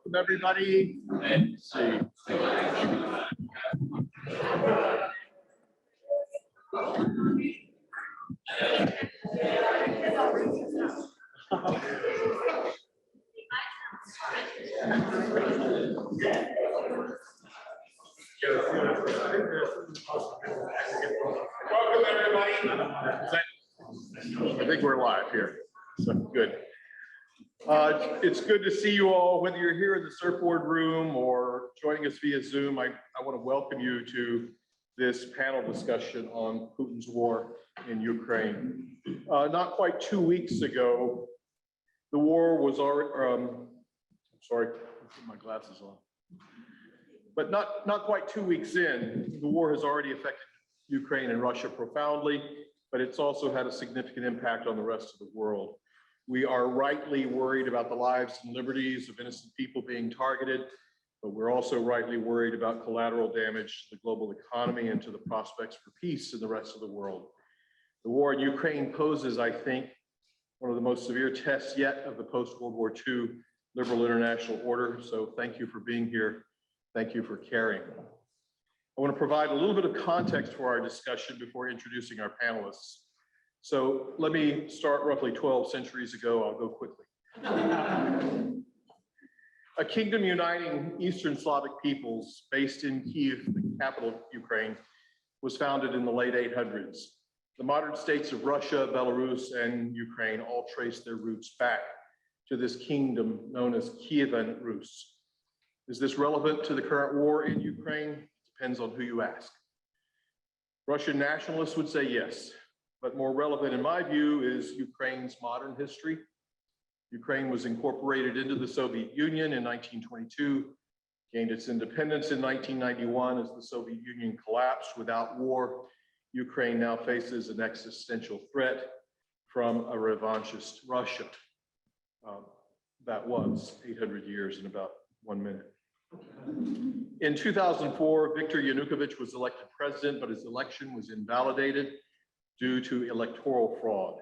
Welcome, everybody. Let's see. Welcome, everybody. I think we're live here, so good. It's good to see you all, whether you're here in the Surfboard Room or joining us via Zoom. I want to welcome you to this panel discussion on Putin's war in Ukraine. Not quite 2 weeks ago, the war was already, sorry, put my glasses on. But not quite 2 weeks in, the war has already affected Ukraine and Russia profoundly, but it's also had a significant impact on the rest of the world. We are rightly worried about the lives and liberties of innocent people being targeted, but we're also rightly worried about collateral damage to the global economy and to the prospects for peace in the rest of the world. The war in Ukraine poses, I think, one of the most severe tests yet of the post-World War II liberal international order. So thank you for being here. Thank you for caring. I want to provide a little bit of context for our discussion before introducing our panelists. So let me start roughly 12 centuries ago. I'll go quickly. A kingdom uniting Eastern Slavic peoples based in Kiev, the capital of Ukraine, was founded in the late 800s. The modern states of Russia, Belarus, and Ukraine all trace their roots back to this kingdom known as Kievan Rus. Is this relevant to the current war in Ukraine? Depends on who you ask. Russian nationalists would say yes. But more relevant in my view is Ukraine's modern history. Ukraine was incorporated into the Soviet Union in 1922, gained its independence in 1991 as the Soviet Union collapsed. Without war, Ukraine now faces an existential threat from a revanchist Russia. That was 800 years in about 1 minute. In 2004, Viktor Yanukovych was elected president, but his election was invalidated due to electoral fraud.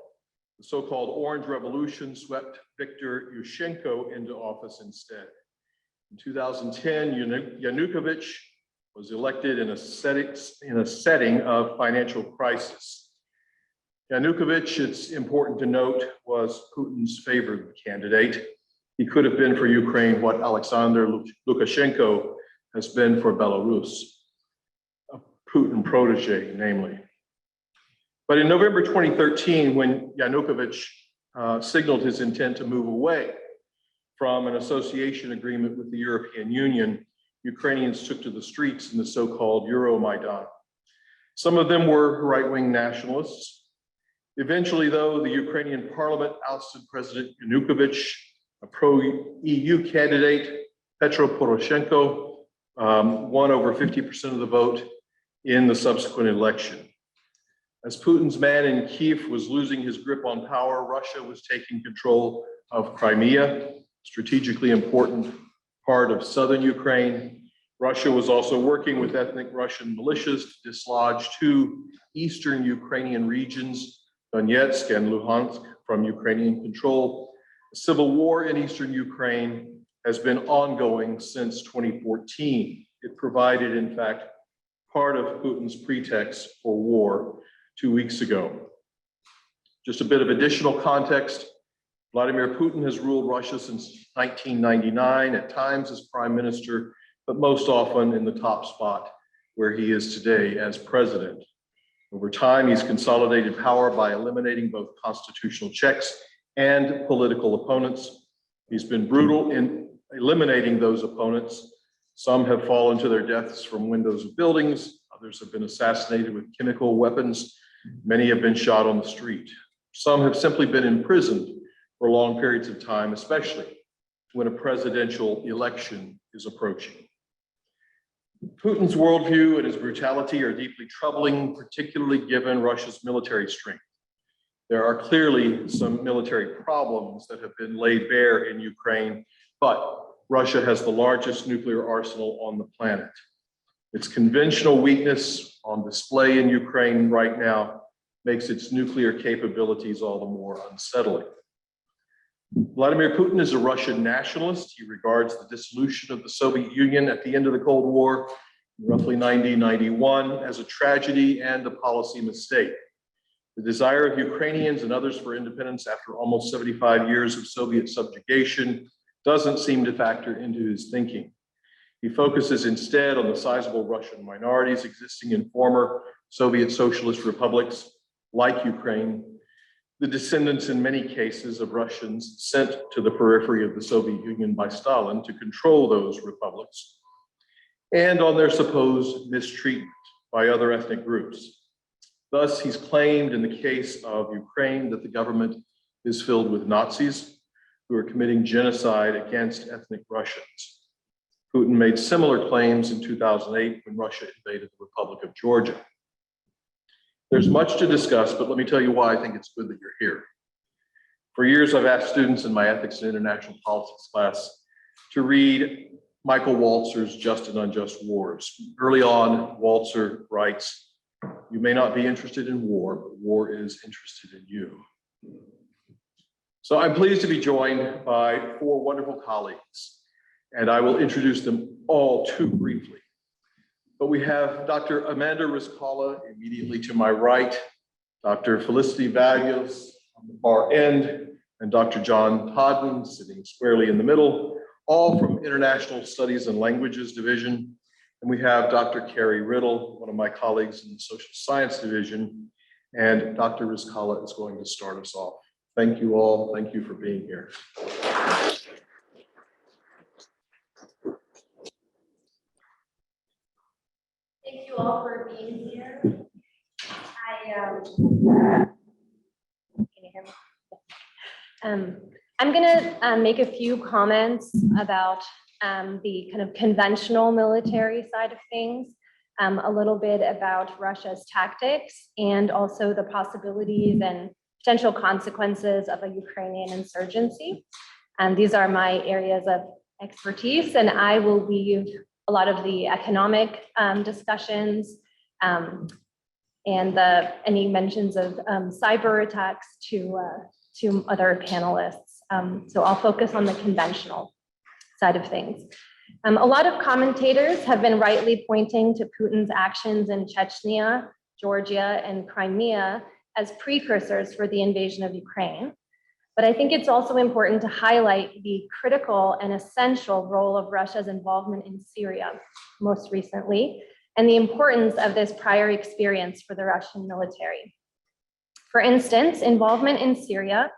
The so-called Orange Revolution swept Viktor Yushchenko into office instead. In 2010, Yanukovych was elected in a setting of financial crisis. Yanukovych, it's important to note, was Putin's favored candidate. He could have been for Ukraine what Alexander Lukashenko has been for Belarus, a Putin protege, namely. But in November 2013, when Yanukovych signaled his intent to move away from an association agreement with the European Union, Ukrainians took to the streets in the so-called Euromaidan. Some of them were right-wing nationalists. Eventually, though, the Ukrainian parliament ousted President Yanukovych. A pro-EU candidate, Petro Poroshenko, won over 50% of the vote in the subsequent election. As Putin's man in Kiev was losing his grip on power, Russia was taking control of Crimea, strategically important part of southern Ukraine. Russia was also working with ethnic Russian militias to dislodge two eastern Ukrainian regions, Donetsk and Luhansk, from Ukrainian control. The civil war in eastern Ukraine has been ongoing since 2014. It provided, in fact, part of Putin's pretext for war 2 weeks ago. Just a bit of additional context. Vladimir Putin has ruled Russia since 1999, at times as prime minister, but most often in the top spot where he is today as president. Over time, he's consolidated power by eliminating both constitutional checks and political opponents. He's been brutal in eliminating those opponents. Some have fallen to their deaths from windows of buildings. Others have been assassinated with chemical weapons. Many have been shot on the street. Some have simply been imprisoned for long periods of time, especially when a presidential election is approaching. Putin's worldview and his brutality are deeply troubling, particularly given Russia's military strength. There are clearly some military problems that have been laid bare in Ukraine, but Russia has the largest nuclear arsenal on the planet. Its conventional weakness on display in Ukraine right now makes its nuclear capabilities all the more unsettling. Vladimir Putin is a Russian nationalist. He regards the dissolution of the Soviet Union at the end of the Cold War, roughly 1991, as a tragedy and a policy mistake. The desire of Ukrainians and others for independence after almost 75 years of Soviet subjugation doesn't seem to factor into his thinking. He focuses instead on the sizable Russian minorities existing in former Soviet socialist republics like Ukraine, the descendants in many cases of Russians sent to the periphery of the Soviet Union by Stalin to control those republics, and on their supposed mistreatment by other ethnic groups. Thus, he's claimed in the case of Ukraine that the government is filled with Nazis who are committing genocide against ethnic Russians. Putin made similar claims in 2008 when Russia invaded the Republic of Georgia. There's much to discuss, but let me tell you why I think it's good that you're here. For years, I've asked students in my ethics and international politics class to read Michael Walzer's Just and Unjust Wars. Early on, Walzer writes, "You may not be interested in war, but war is interested in you." So I'm pleased to be joined by four wonderful colleagues, and I will introduce them all too briefly. But we have Dr. Amanda Rizkallah immediately to my right, Dr. Felicity Vabulas on the far end, and Dr. John Taden sitting squarely in the middle, all from International Studies and Languages Division. And we have Dr. Karie Riddle, one of my colleagues in the Social Science Division, and Dr. Rizkallah is going to start us off. Thank you all. Thank you for being here. Thank you all for being here. Can you hear me? I'm going to make a few comments about the kind of conventional military side of things, a little bit about Russia's tactics, and also the possibilities and potential consequences of a Ukrainian insurgency. These are my areas of expertise, and I will leave a lot of the economic discussions and any mentions of cyber attacks to other panelists. So I'll focus on the conventional side of things. A lot of commentators have been rightly pointing to Putin's actions in Chechnya, Georgia, and Crimea as precursors for the invasion of Ukraine. But I think it's also important to highlight the critical and essential role of Russia's involvement in Syria most recently, and the importance of this prior experience for the Russian military. For instance, involvement in Syria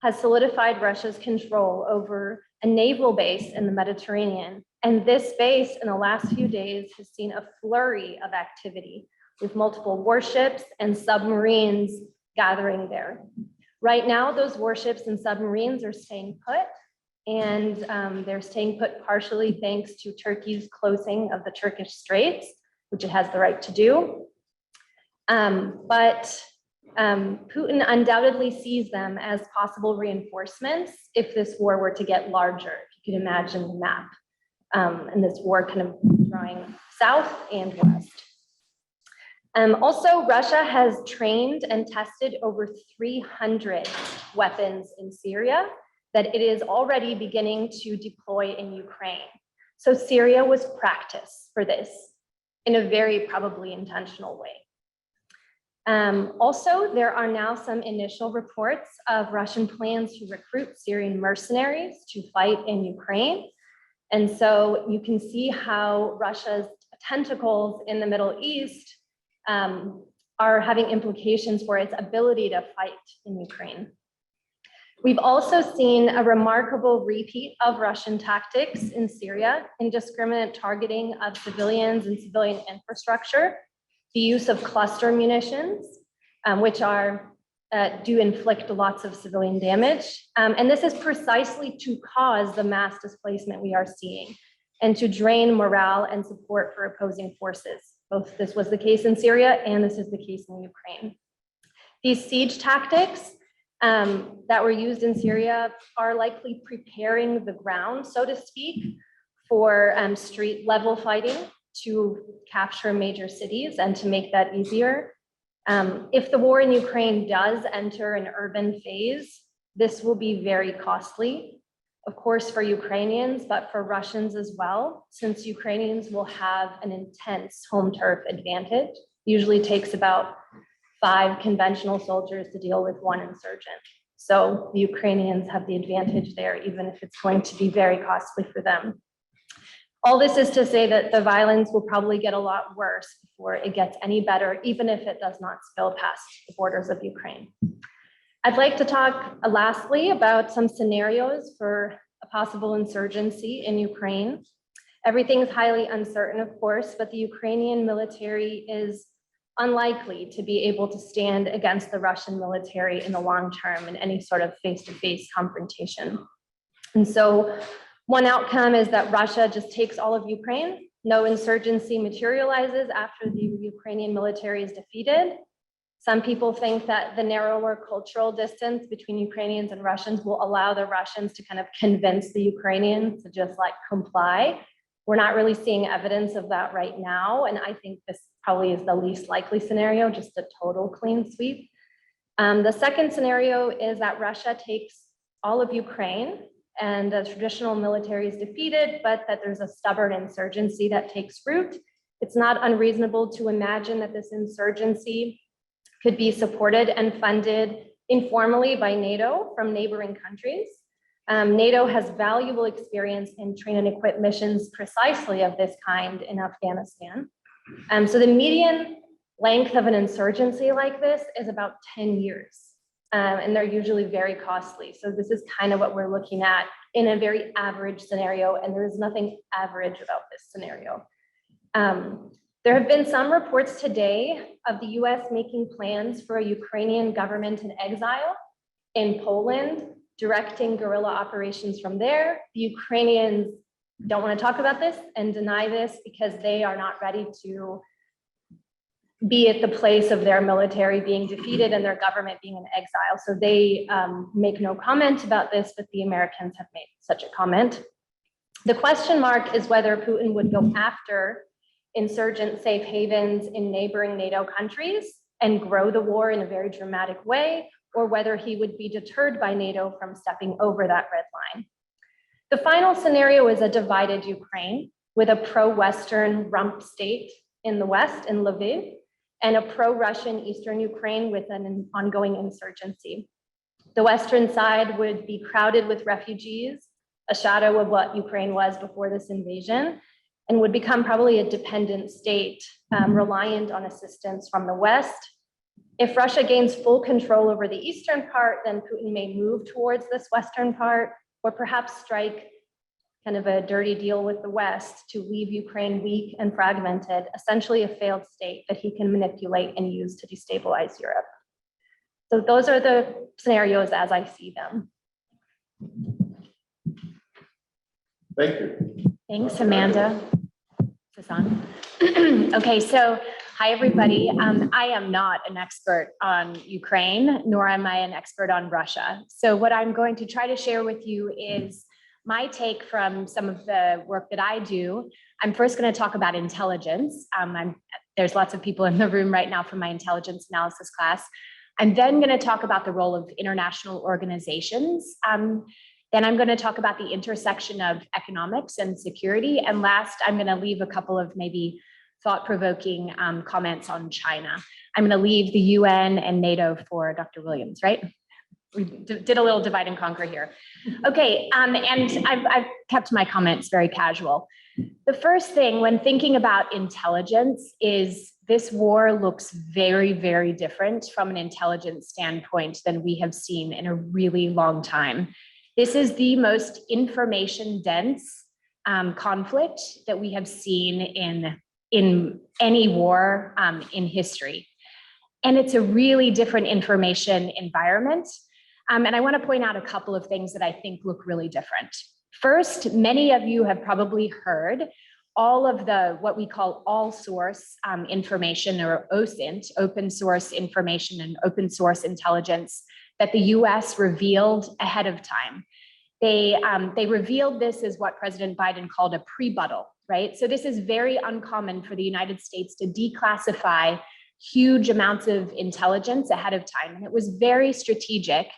has solidified Russia's control over a naval base in the Mediterranean. And this base in the last few days has seen a flurry of activity with multiple warships and submarines gathering there. Right now, those warships and submarines are staying put, and they're staying put partially thanks to Turkey's closing of the Turkish Straits, which it has the right to do. But Putin undoubtedly sees them as possible reinforcements if this war were to get larger. If you could imagine the map, and this war kind of drawing south and west. Also, Russia has trained and tested over 300 weapons in Syria that it is already beginning to deploy in Ukraine. So Syria was practice for this in a very probably intentional way. Also, there are now some initial reports of Russian plans to recruit Syrian mercenaries to fight in Ukraine. And so you can see how Russia's tentacles in the Middle East are having implications for its ability to fight in Ukraine. We've also seen a remarkable repeat of Russian tactics in Syria, indiscriminate targeting of civilians and civilian infrastructure, the use of cluster munitions, which do inflict lots of civilian damage. And this is precisely to cause the mass displacement we are seeing and to drain morale and support for opposing forces. Both this was the case in Syria and this is the case in Ukraine. These siege tactics that were used in Syria are likely preparing the ground, so to speak, for street level fighting to capture major cities and to make that easier. If the war in Ukraine does enter an urban phase, This will be very costly, of course, for Ukrainians, but for Russians as well, since Ukrainians will have an intense home turf advantage. Usually takes about 5 conventional soldiers to deal with 1 insurgent. So the Ukrainians have the advantage there, even if it's going to be very costly for them. All this is to say that the violence will probably get a lot worse before it gets any better, even if it does not spill past the borders of Ukraine. I'd like to talk lastly about some scenarios for a possible insurgency in Ukraine. Everything's highly uncertain, of course, but the Ukrainian military is unlikely to be able to stand against the Russian military in the long term in any sort of face-to-face confrontation. And so one outcome is that Russia just takes all of Ukraine. No insurgency materializes after the Ukrainian military is defeated. Some people think that the narrower cultural distance between Ukrainians and Russians will allow the Russians to kind of convince the Ukrainians to just like comply. We're not really seeing evidence of that right now. And I think this probably is the least likely scenario, just a total clean sweep. The second scenario is that Russia takes all of Ukraine and the traditional military is defeated, but that there's a stubborn insurgency that takes root. It's not unreasonable to imagine that this insurgency could be supported and funded informally by NATO from neighboring countries. NATO has valuable experience in train and equip missions precisely of this kind in Afghanistan. So the median length of an insurgency like this is about 10 years. And they're usually very costly. So this is kind of what we're looking at in a very average scenario, and there is nothing average about this scenario. There have been some reports today of the US making plans for a Ukrainian government in exile in Poland, directing guerrilla operations from there. The Ukrainians don't want to talk about this and deny this because they are not ready to be at the place of their military being defeated and their government being in exile. So they make no comment about this, but the Americans have made such a comment. The question mark is whether Putin would go after insurgent safe havens in neighboring NATO countries and grow the war in a very dramatic way, or whether he would be deterred by NATO from stepping over that red line. The final scenario is a divided Ukraine with a pro-Western rump state in the West, in Lviv, and a pro-Russian Eastern Ukraine with an ongoing insurgency. The Western side would be crowded with refugees, a shadow of what Ukraine was before this invasion, and would become probably a dependent state, reliant on assistance from the West. If Russia gains full control over the eastern part, then Putin may move towards this Western part, or perhaps strike kind of a dirty deal with the West to leave Ukraine weak and fragmented, essentially a failed state that he can manipulate and use to destabilize Europe. So those are the scenarios as I see them. Thank you. Thanks, Amanda. Is this on? Okay, so hi, everybody. I am not an expert on Ukraine, nor am I an expert on Russia. So what I'm going to try to share with you is my take from some of the work that I do. I'm first going to talk about intelligence. There's lots of people in the room right now from my intelligence analysis class. I'm then going to talk about the role of international organizations. Then I'm going to talk about the intersection of economics and security. And last, I'm going to leave a couple of maybe thought-provoking comments on China. I'm going to leave the UN and NATO for Dr. Williams, right? We did a little divide and conquer here. Okay, and I've kept my comments very casual. The first thing when thinking about intelligence is this war looks very, very different from an intelligence standpoint than we have seen in a really long time. This is the most information-dense conflict that we have seen in any war in history. And it's a really different information environment. And I want to point out a couple of things that I think look really different. First, many of you have probably heard all of the what we call all source information, or OSINT, open source information and open source intelligence, that the US revealed ahead of time. They revealed this as what President Biden called a pre-buttal, right? So this is very uncommon for the United States to declassify huge amounts of intelligence ahead of time. And it was very strategic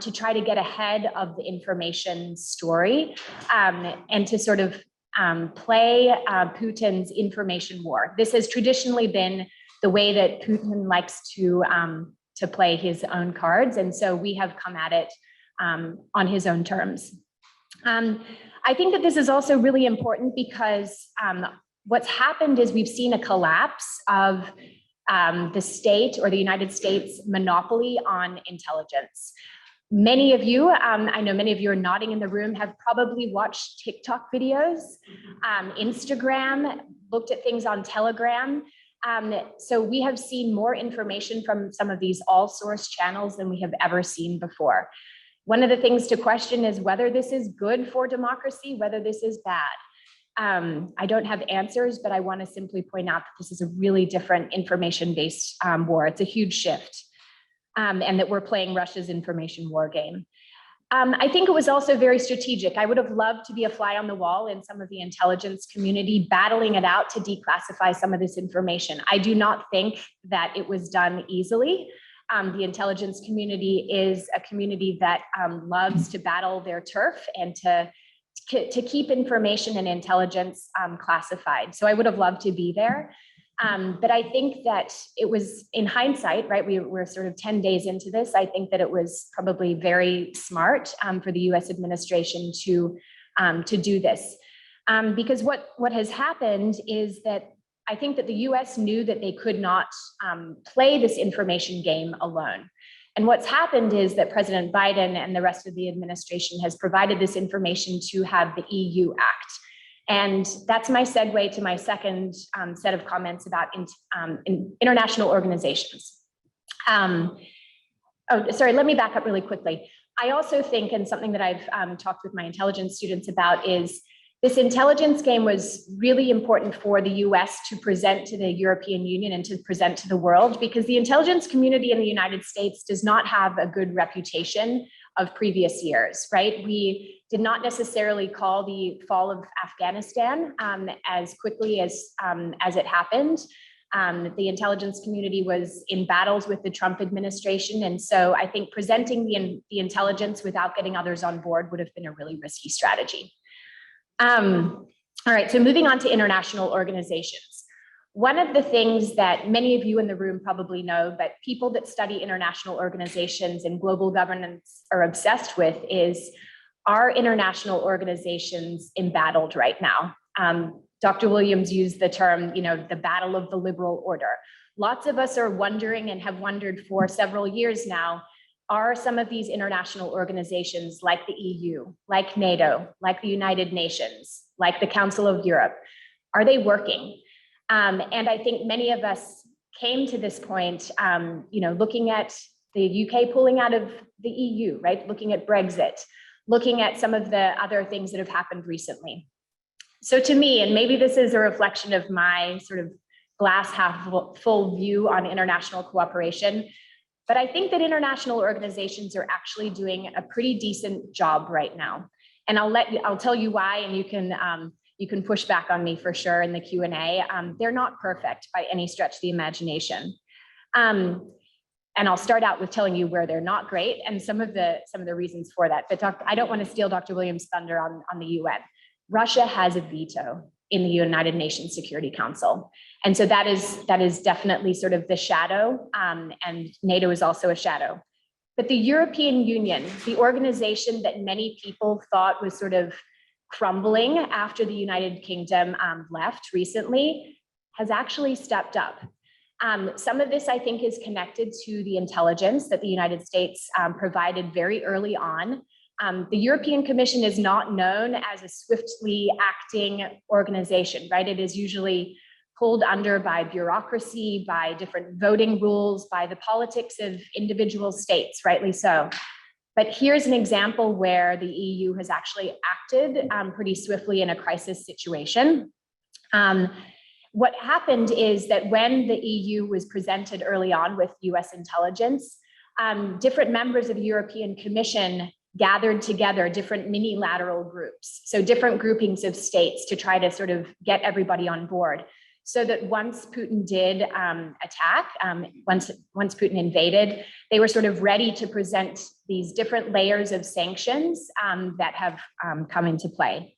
to try to get ahead of the information story and to sort of play Putin's information war. This has traditionally been the way that Putin likes to play his own cards. And so we have come at it on his own terms. I think that this is also really important because what's happened is we've seen a collapse of the state or the United States monopoly on intelligence. Many of you, I know many of you are nodding in the room, have probably watched TikTok videos, Instagram, looked at things on Telegram. So we have seen more information from some of these all source channels than we have ever seen before. One of the things to question is whether this is good for democracy, whether this is bad. I don't have answers, but I want to simply point out that this is a really different information-based war. It's a huge shift, and that we're playing Russia's information war game. I think it was also very strategic. I would have loved to be a fly on the wall in some of the intelligence community, battling it out to declassify some of this information. I do not think that it was done easily. The intelligence community is a community that loves to battle their turf and to keep information and intelligence classified. So I would have loved to be there. But I think that it was, in hindsight, right, we're sort of 10 days into this, I think that it was probably very smart for the US administration to do this. Because what has happened is that I think that the US knew that they could not play this information game alone. And what's happened is that President Biden and the rest of the administration has provided this information to have the EU act. And that's my segue to my second set of comments about international organizations. Oh, sorry, let me back up really quickly. I also think, and something that I've talked with my intelligence students about, is this intelligence game was really important for the US to present to the European Union and to present to the world, because the intelligence community in the United States does not have a good reputation of previous years, right? We did not necessarily call the fall of Afghanistan as quickly as it happened. The intelligence community was in battles with the Trump administration. And so I think presenting the intelligence without getting others on board would have been a really risky strategy. All right, so moving on to international organizations. One of the things that many of you in the room probably know, but people that study international organizations and global governance are obsessed with, is, are international organizations embattled right now? Dr. Williams used the term, the battle of the liberal order. Lots of us are wondering and have wondered for several years now, are some of these international organizations like the EU, like NATO, like the United Nations, like the Council of Europe, are they working? And I think many of us came to this point, looking at the UK pulling out of the EU, right? Looking at Brexit, looking at some of the other things that have happened recently. So to me, and maybe this is a reflection of my sort of glass half full view on international cooperation, but I think that international organizations are actually doing a pretty decent job right now. And I'll tell you why, and you can push back on me for sure in the Q&A. They're not perfect by any stretch of the imagination. And I'll start out with telling you where they're not great and some of the reasons for that. But I don't want to steal Dr. Williams' thunder on the UN. Russia has a veto in the United Nations Security Council. And so that is definitely sort of the shadow, and NATO is also a shadow. But the European Union, the organization that many people thought was sort of crumbling after the United Kingdom left recently, has actually stepped up. Some of this, I think, is connected to the intelligence that the United States provided very early on. The European Commission is not known as a swiftly acting organization, right? It is usually pulled under by bureaucracy, by different voting rules, by the politics of individual states, rightly so. But here's an example where the EU has actually acted pretty swiftly in a crisis situation. What happened is that when the EU was presented early on with US intelligence, different members of the European Commission gathered together different mini-lateral groups, so different groupings of states to try to sort of get everybody on board. So that once Putin did attack, once Putin invaded, they were sort of ready to present these different layers of sanctions that have come into play.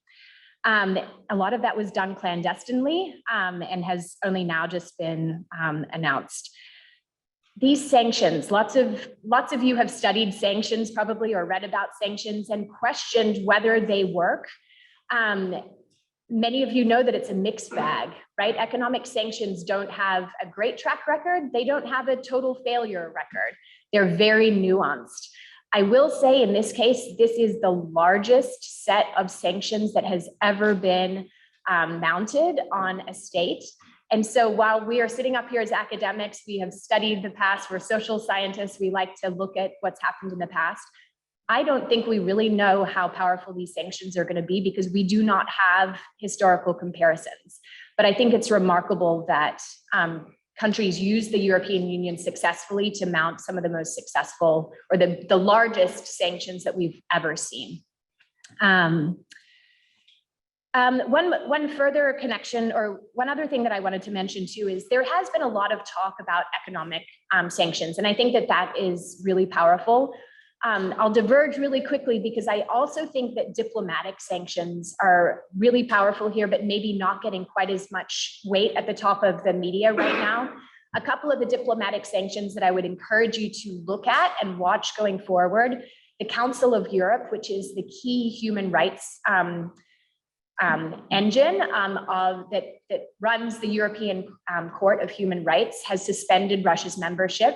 A lot of that was done clandestinely and has only now just been announced. These sanctions, lots of you have studied sanctions probably or read about sanctions and questioned whether they work. Many of you know that it's a mixed bag, right? Economic sanctions don't have a great track record. They don't have a total failure record. They're very nuanced. I will say in this case, this is the largest set of sanctions that has ever been mounted on a state. And so while we are sitting up here as academics, we have studied the past, we're social scientists, we like to look at what's happened in the past. I don't think we really know how powerful these sanctions are going to be because we do not have historical comparisons. But I think it's remarkable that countries use the European Union successfully to mount some of the most successful or the largest sanctions that we've ever seen. One further connection, or one other thing that I wanted to mention too, is there has been a lot of talk about economic sanctions, and I think that that is really powerful. I'll diverge really quickly because I also think that diplomatic sanctions are really powerful here, but maybe not getting quite as much weight at the top of the media right now. A couple of the diplomatic sanctions that I would encourage you to look at and watch going forward, the Council of Europe, which is the key human rights engine that runs the European Court of Human Rights, has suspended Russia's membership.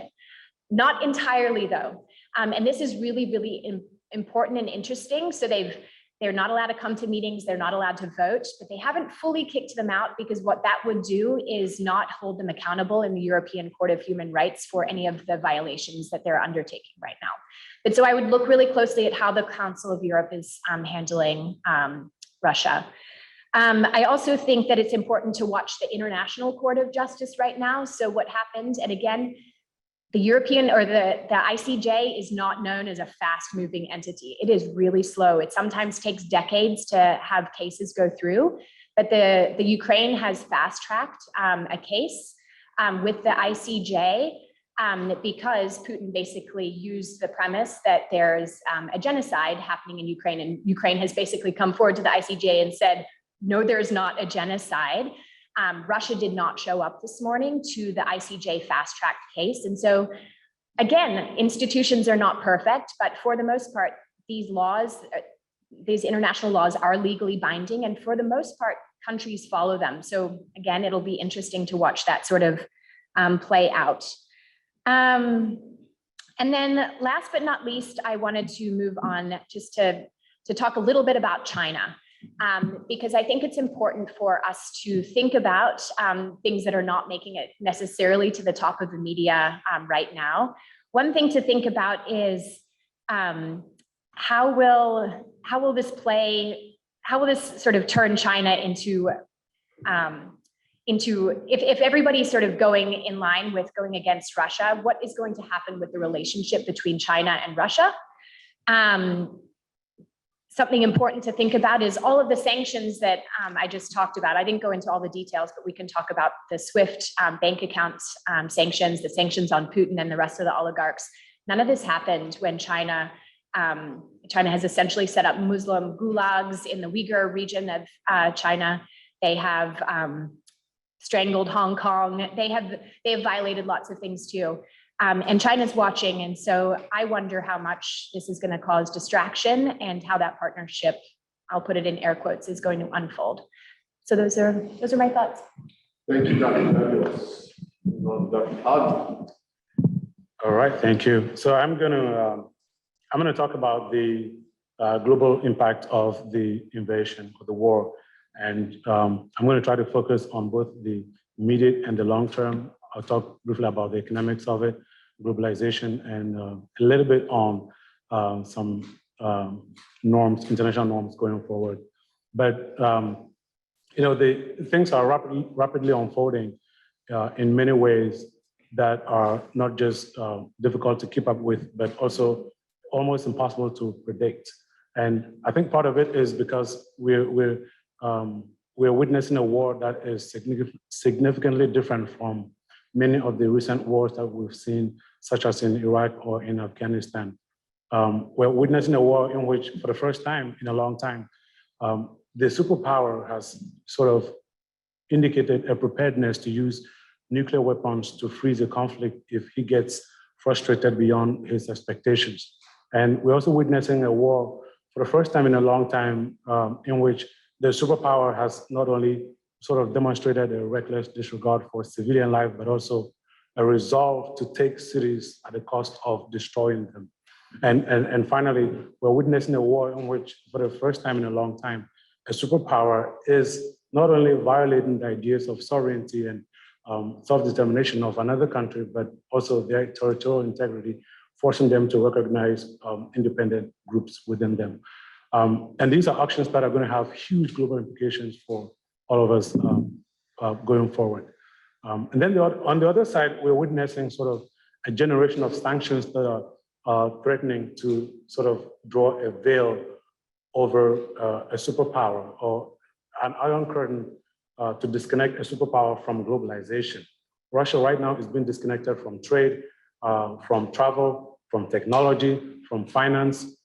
Not entirely though. And this is really, really important and interesting. So they're not allowed to come to meetings, they're not allowed to vote, but they haven't fully kicked them out because what that would do is not hold them accountable in the European Court of Human Rights for any of the violations that they're undertaking right now. But so I would look really closely at how the Council of Europe is handling Russia. I also think that it's important to watch the International Court of Justice right now. So what happened, and again, the European or the ICJ is not known as a fast moving entity. It is really slow. It sometimes takes decades to have cases go through, but the Ukraine has fast tracked a case with the ICJ because Putin basically used the premise that there's a genocide happening in Ukraine, and Ukraine has basically come forward to the ICJ and said, no, there's not a genocide. Russia did not show up this morning to the ICJ fast-tracked case. And so, again, institutions are not perfect, but for the most part, these laws, these international laws are legally binding, and for the most part, countries follow them. So again, it'll be interesting to watch that sort of play out. And then last but not least, I wanted to move on just to talk a little bit about China. Because I think it's important for us to think about things that are not making it necessarily to the top of the media right now. One thing to think about is how will this sort of turn China into if everybody's sort of going in line with going against Russia, what is going to happen with the relationship between China and Russia? Something important to think about is all of the sanctions that I just talked about. I didn't go into all the details, but we can talk about the SWIFT bank accounts sanctions, the sanctions on Putin and the rest of the oligarchs. None of this happened when China has essentially set up Muslim gulags in the Uyghur region of China. They have strangled Hong Kong. They have violated lots of things too. And China's watching, and so I wonder how much this is going to cause distraction and how that partnership, I'll put it in air quotes, is going to unfold. So those are my thoughts. Thank you, Dr. Vabulas. Dr. Taden. All right, thank you. So I'm going to talk about the global impact of the invasion of the war, and I'm going to try to focus on both the immediate and the long term. I'll talk briefly about the economics of it, globalization, and a little bit on some norms, international norms going forward. But the things are rapidly unfolding in many ways that are not just difficult to keep up with, but also almost impossible to predict. And I think part of it is because we're witnessing a war that is significantly different from many of the recent wars that we've seen such as in Iraq or in Afghanistan. We're witnessing a war in which, for the first time in a long time, the superpower has sort of indicated a preparedness to use nuclear weapons to freeze a conflict if he gets frustrated beyond his expectations. And we're also witnessing a war for the first time in a long time in which the superpower has not only sort of demonstrated a reckless disregard for civilian life, but also a resolve to take cities at the cost of destroying them. And finally, we're witnessing a war in which, for the first time in a long time, a superpower is not only violating the ideas of sovereignty and self-determination of another country, but also their territorial integrity, forcing them to recognize independent groups within them. And these are actions that are going to have huge global implications for all of us going forward. And then on the other side, we're witnessing sort of a generation of sanctions that are threatening to sort of draw a veil over a superpower or an iron curtain to disconnect a superpower from globalization. Russia right now is being disconnected from trade, from travel, from technology, from finance.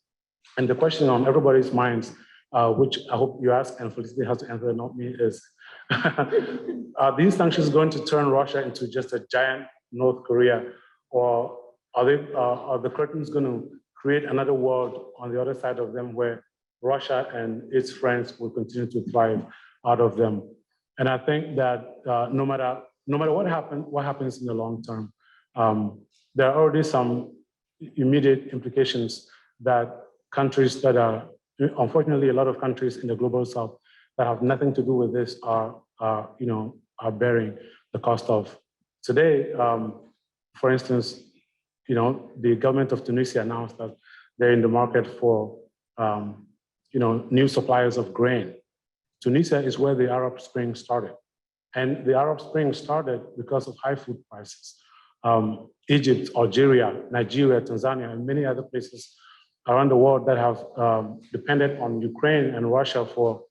And the question on everybody's minds, which I hope you ask and Felicity has to answer, not me, is are these sanctions going to turn Russia into just a giant North Korea, or are the curtains going to create another world on the other side of them where Russia and its friends will continue to thrive out of them? And I think that no matter what happens in the long term, there are already some immediate implications that countries that are, unfortunately, a lot of countries in the global south that have nothing to do with this are bearing the cost of. Today, for instance, the government of Tunisia announced that they're in the market for new suppliers of grain. Tunisia is where the Arab Spring started. And the Arab Spring started because of high food prices. Egypt, Algeria, Nigeria, Tanzania, and many other places around the world that have depended on Ukraine and Russia for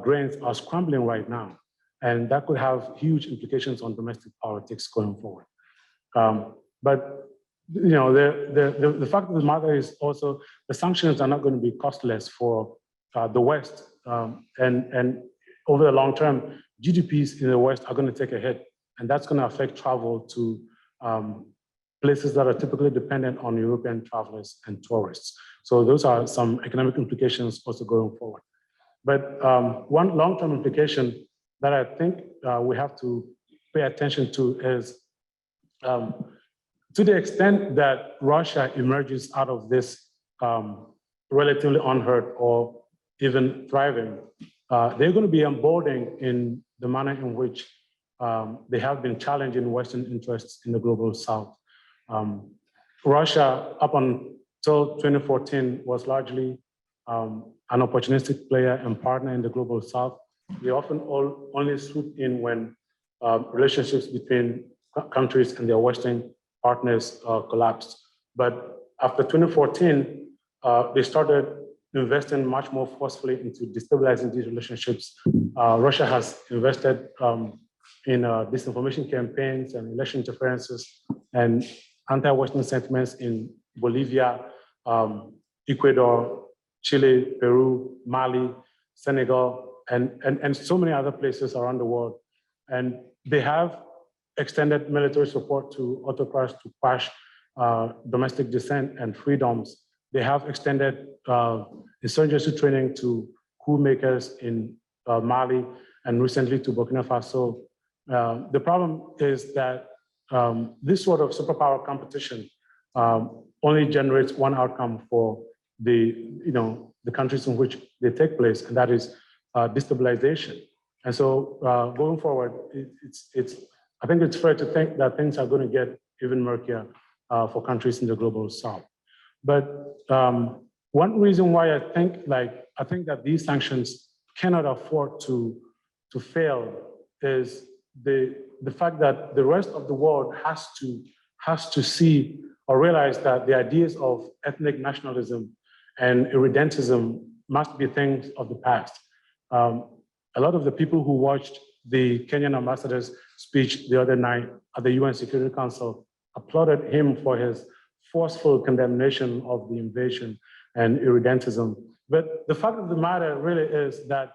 grains are scrambling right now. And that could have huge implications on domestic politics going forward. But the fact of the matter is also the sanctions are not going to be costless for the West. And over the long term, GDPs in the West are going to take a hit. And that's going to affect travel to places that are typically dependent on European travelers and tourists. So those are some economic implications also going forward. But one long-term implication that I think we have to pay attention to is to the extent that Russia emerges out of this relatively unhurt or even thriving, they're going to be onboarding in the manner in which they have been challenging Western interests in the global South. Russia, up until 2014, was largely an opportunistic player and partner in the global South. They often only swoop in when relationships between countries and their Western partners collapsed. But after 2014, they started investing much more forcefully into destabilizing these relationships. Russia has invested in disinformation campaigns and election interferences and anti-Western sentiments in Bolivia, Ecuador, Chile, Peru, Mali, Senegal, and so many other places around the world. And they have extended military support to autocrats to quash domestic dissent and freedoms. They have extended insurgency training to coup makers in Mali and recently to Burkina Faso. The problem is that this sort of superpower competition only generates one outcome for the countries in which they take place, and that is destabilization. And so going forward, I think it's fair to think that things are going to get even murkier for countries in the global South. But one reason why I think that these sanctions cannot afford to fail is the fact that the rest of the world has to see or realize that the ideas of ethnic nationalism and irredentism must be things of the past. A lot of the people who watched the Kenyan ambassador's speech the other night at the UN Security Council applauded him for his forceful condemnation of the invasion and irredentism. But the fact of the matter really is that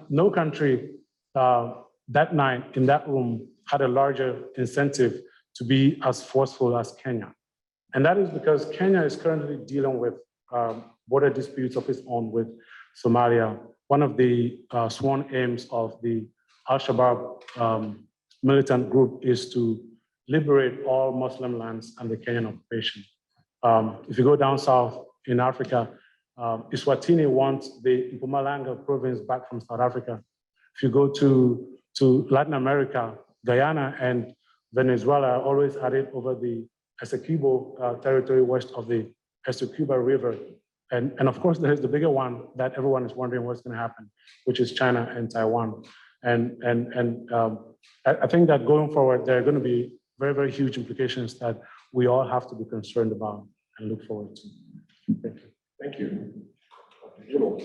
no country that night in that room had a larger incentive to be as forceful as Kenya. And that is because Kenya is currently dealing with border disputes of its own with Somalia. One of the sworn aims of the Al-Shabaab militant group is to liberate all Muslim lands under Kenyan occupation. If you go down south in Africa, Eswatini wants the Mpumalanga province back from South Africa. If you go to Latin America, Guyana and Venezuela are always at it over the Essequibo territory west of the Essequibo River. And of course, there's the bigger one that everyone is wondering what's going to happen, which is China and Taiwan. And I think that going forward, there are going to be very, very huge implications that we all have to be concerned about and look forward to. Thank you. Thank you. Dr. Riddle.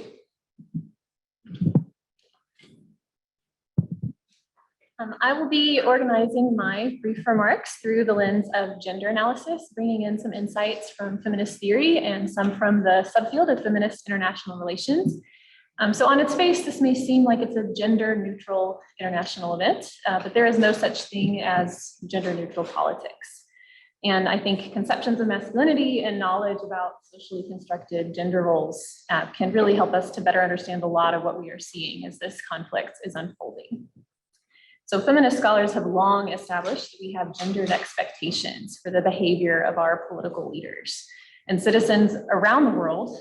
I will be organizing my brief remarks through the lens of gender analysis, bringing in some insights from feminist theory and some from the subfield of feminist international relations. So on its face, this may seem like it's a gender-neutral international event, but there is no such thing as gender-neutral politics. And I think conceptions of masculinity and knowledge about socially constructed gender roles can really help us to better understand a lot of what we are seeing as this conflict is unfolding. So feminist scholars have long established that we have gendered expectations for the behavior of our political leaders. And citizens around the world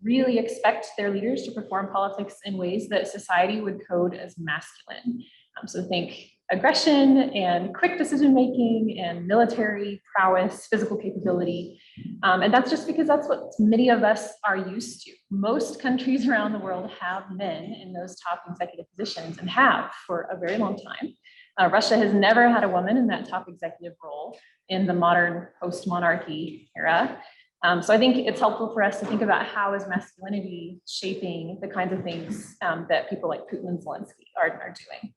really expect their leaders to perform politics in ways that society would code as masculine. So think aggression and quick decision-making and military prowess, physical capability. And that's just because that's what many of us are used to. Most countries around the world have men in those top executive positions and have for a very long time. Russia has never had a woman in that top executive role in the modern post-monarchy era. So I think it's helpful for us to think about how is masculinity shaping the kinds of things that people like Putin and Zelensky are doing.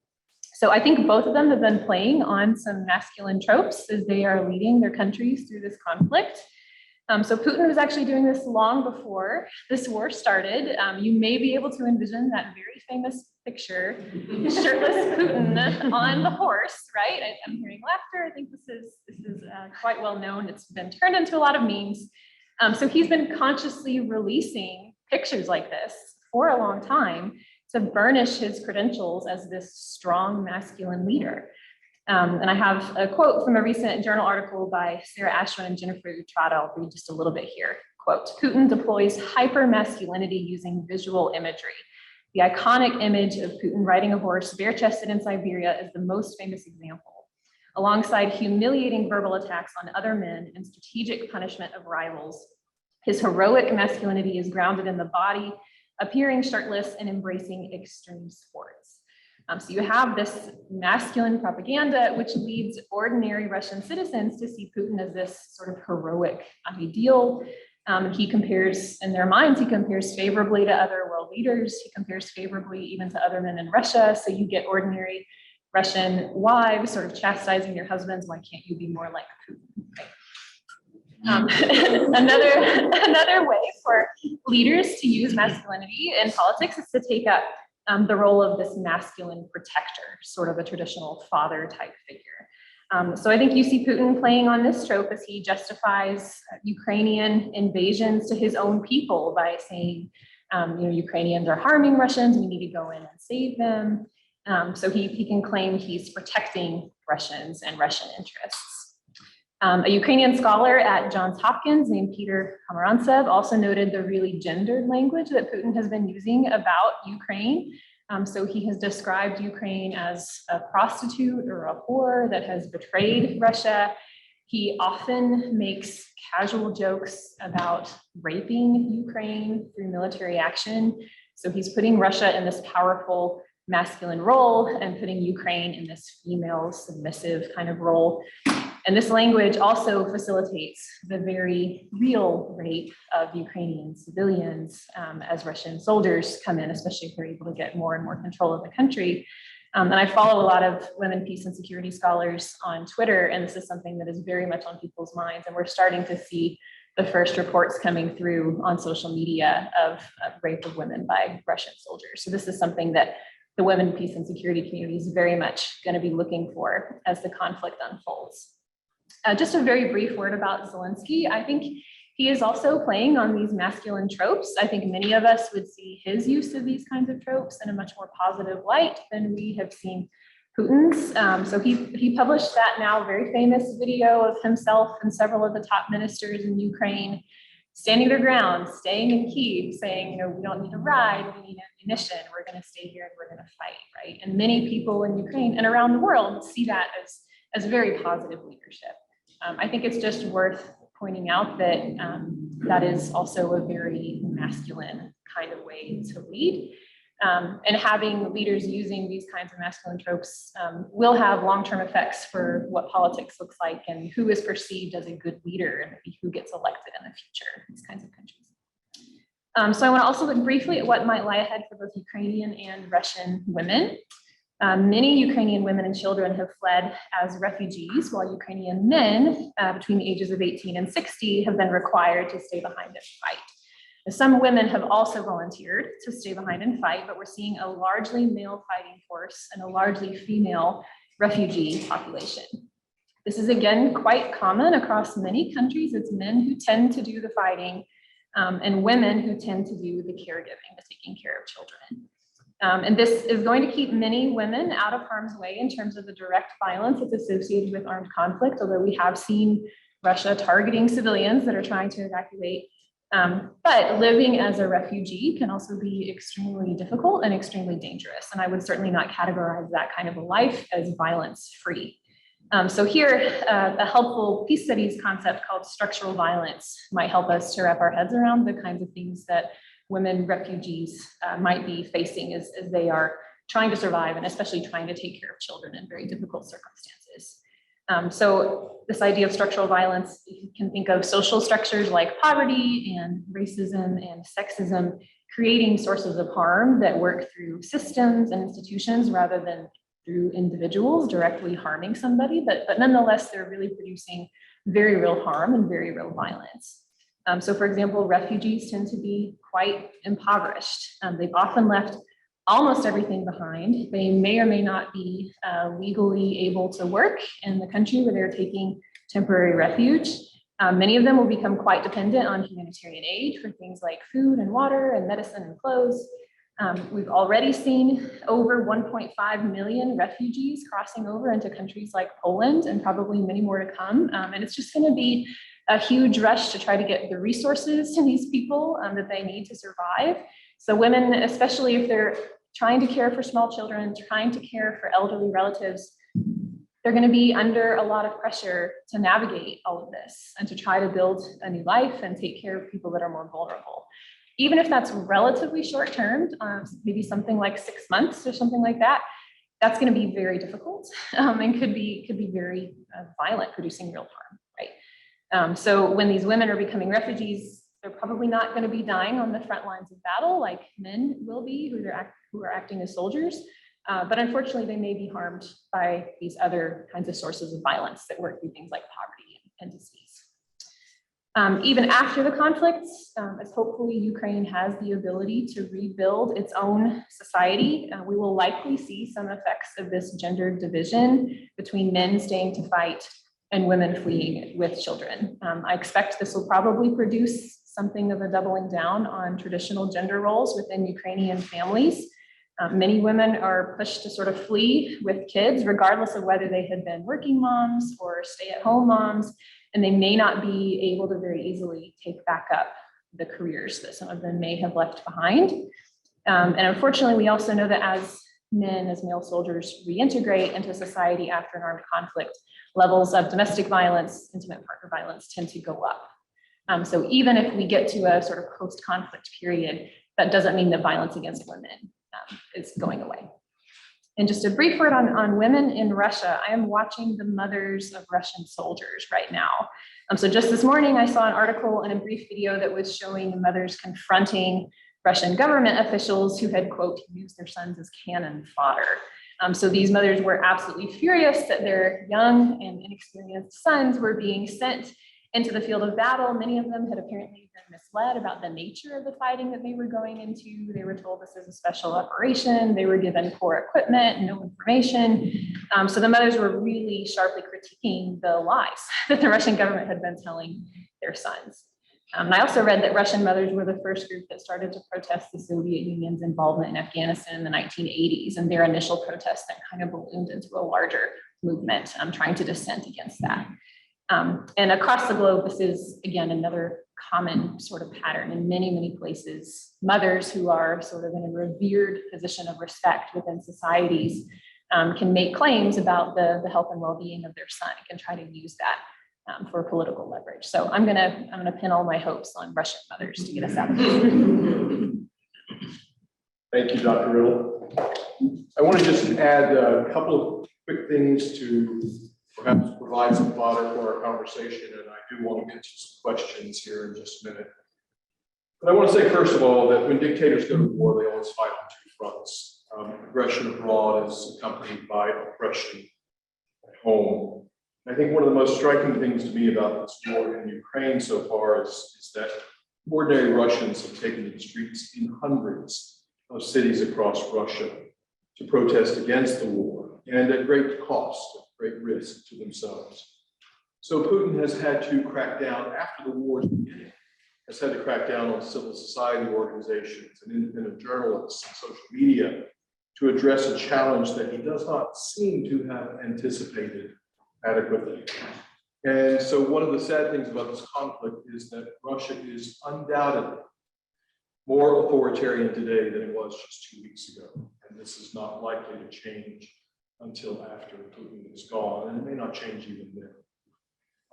So I think both of them have been playing on some masculine tropes as they are leading their countries through this conflict. So Putin was actually doing this long before this war started. You may be able to envision that very famous picture, shirtless Putin on the horse, right? I'm hearing laughter. I think this is quite well known. It's been turned into a lot of memes. So he's been consciously releasing pictures like this for a long time to burnish his credentials as this strong masculine leader. And I have a quote from a recent journal article by Sarah Ashwin and Jennifer Utrata. I'll read just a little bit here. Quote, Putin deploys hyper-masculinity using visual imagery. The iconic image of Putin riding a horse bare-chested in Siberia is the most famous example. Alongside humiliating verbal attacks on other men and strategic punishment of rivals, his heroic masculinity is grounded in the body, appearing shirtless and embracing extreme sports. So you have this masculine propaganda, which leads ordinary Russian citizens to see Putin as this sort of heroic ideal. He compares, in their minds, he compares favorably to other world leaders. He compares favorably even to other men in Russia. So you get ordinary Russian wives sort of chastising their husbands, why can't you be more like Putin? Right? Another way for leaders to use masculinity in politics is to take up the role of this masculine protector, sort of a traditional father type figure. So I think you see Putin playing on this trope as he justifies Ukrainian invasions to his own people by saying, Ukrainians are harming Russians, we need to go in and save them. So he can claim he's protecting Russians and Russian interests. A Ukrainian scholar at Johns Hopkins named Peter Pomerantsev also noted the really gendered language that Putin has been using about Ukraine. So he has described Ukraine as a prostitute or a whore that has betrayed Russia. He often makes casual jokes about raping Ukraine through military action. So he's putting Russia in this powerful masculine role and putting Ukraine in this female submissive kind of role. And this language also facilitates the very real rape of Ukrainian civilians as Russian soldiers come in, especially if they're able to get more and more control of the country. And I follow a lot of women, peace, and security scholars on Twitter, and this is something that is very much on people's minds. And we're starting to see the first reports coming through on social media of rape of women by Russian soldiers. So this is something that the women, peace, and security community is very much going to be looking for as the conflict unfolds. Just a very brief word about Zelensky. I think he is also playing on these masculine tropes. I think many of us would see his use of these kinds of tropes in a much more positive light than we have seen Putin's. So he published that now very famous video of himself and several of the top ministers in Ukraine standing their ground, staying in Kyiv, saying, you know, we don't need to ride, we need ammunition, we're going to stay here and we're going to fight, right? And many people in Ukraine and around the world see that as very positive leadership. I think it's just worth pointing out that that is also a very masculine kind of way to lead. And having leaders using these kinds of masculine tropes will have long-term effects for what politics looks like and who is perceived as a good leader and maybe who gets elected in the future, these kinds of countries. So I want to also look briefly at what might lie ahead for both Ukrainian and Russian women. Many Ukrainian women and children have fled as refugees, while Ukrainian men between the ages of 18 and 60 have been required to stay behind and fight. Some women have also volunteered to stay behind and fight, but we're seeing a largely male fighting force and a largely female refugee population. This is again quite common across many countries. It's men who tend to do the fighting and women who tend to do the caregiving, the taking care of children. And this is going to keep many women out of harm's way in terms of the direct violence that's associated with armed conflict, although we have seen Russia targeting civilians that are trying to evacuate. But living as a refugee can also be extremely difficult and extremely dangerous. And I would certainly not categorize that kind of a life as violence-free. So here, a helpful peace studies concept called structural violence might help us to wrap our heads around the kinds of things that women refugees might be facing as they are trying to survive and especially trying to take care of children in very difficult circumstances. So this idea of structural violence, you can think of social structures like poverty and racism and sexism creating sources of harm that work through systems and institutions rather than through individuals directly harming somebody, but nonetheless, they're really producing very real harm and very real violence. So for example, refugees tend to be quite impoverished. They've often left almost everything behind. They may or may not be legally able to work in the country where they're taking temporary refuge. Many of them will become quite dependent on humanitarian aid for things like food and water and medicine and clothes. We've already seen over 1.5 million refugees crossing over into countries like Poland and probably many more to come. And it's just going to be a huge rush to try to get the resources to these people that they need to survive. So women, especially if they're trying to care for small children, trying to care for elderly relatives, they're going to be under a lot of pressure to navigate all of this and to try to build a new life and take care of people that are more vulnerable. Even if that's relatively short term, maybe something like 6 months or something like that, that's going to be very difficult and could be very violent, producing real harm, right? So when these women are becoming refugees, they're probably not going to be dying on the front lines of battle like men will be who are acting as soldiers. But unfortunately, they may be harmed by these other kinds of sources of violence that work through things like poverty and disease. Even after the conflicts, as hopefully Ukraine has the ability to rebuild its own society, we will likely see some effects of this gendered division between men staying to fight and women fleeing with children. I expect this will probably produce something of a doubling down on traditional gender roles within Ukrainian families. Many women are pushed to sort of flee with kids, regardless of whether they had been working moms or stay-at-home moms, and they may not be able to very easily take back up the careers that some of them may have left behind. And unfortunately, we also know that as men, as male soldiers reintegrate into society after an armed conflict, levels of domestic violence, intimate partner violence tend to go up. So even if we get to a sort of post-conflict period, that doesn't mean that violence against women is going away. And just a brief word on women in Russia. I am watching the mothers of Russian soldiers right now. So just this morning, I saw an article and a brief video that was showing mothers confronting Russian government officials who had, quote, used their sons as cannon fodder. So these mothers were absolutely furious that their young and inexperienced sons were being sent into the field of battle. Many of them had apparently been misled about the nature of the fighting that they were going into. They were told this is a special operation. They were given poor equipment, no information. So the mothers were really sharply critiquing the lies that the Russian government had been telling their sons. And I also read that Russian mothers were the first group that started to protest the Soviet Union's involvement in Afghanistan in the 1980s, and their initial protest then kind of ballooned into a larger movement trying to dissent against that. And across the globe, this is, again, another common sort of pattern in many, many places. Mothers who are sort of in a revered position of respect within societies can make claims about the health and well-being of their son and can try to use that for political leverage. So I'm gonna pin all my hopes on Russian mothers to get us out of this. Thank you, Dr. Riddle. I want to just add a couple of quick things to perhaps provide some fodder for our conversation, and I do want to get to some questions here in just a minute. But I want to say, first of all, that when dictators go to war, they always fight on two fronts. Aggression abroad is accompanied by oppression at home. I think one of the most striking things to me about this war in Ukraine so far is that ordinary Russians have taken to the streets in hundreds of cities across Russia to protest against the war, and at great cost, at great risk to themselves. So Putin has had to crack down after the war's beginning, has had to crack down on civil society organizations and independent journalists and social media to address a challenge that he does not seem to have anticipated adequately. And so one of the sad things about this conflict is that Russia is undoubtedly more authoritarian today than it was just 2 weeks ago. And this is not likely to change until after Putin is gone, and it may not change even then.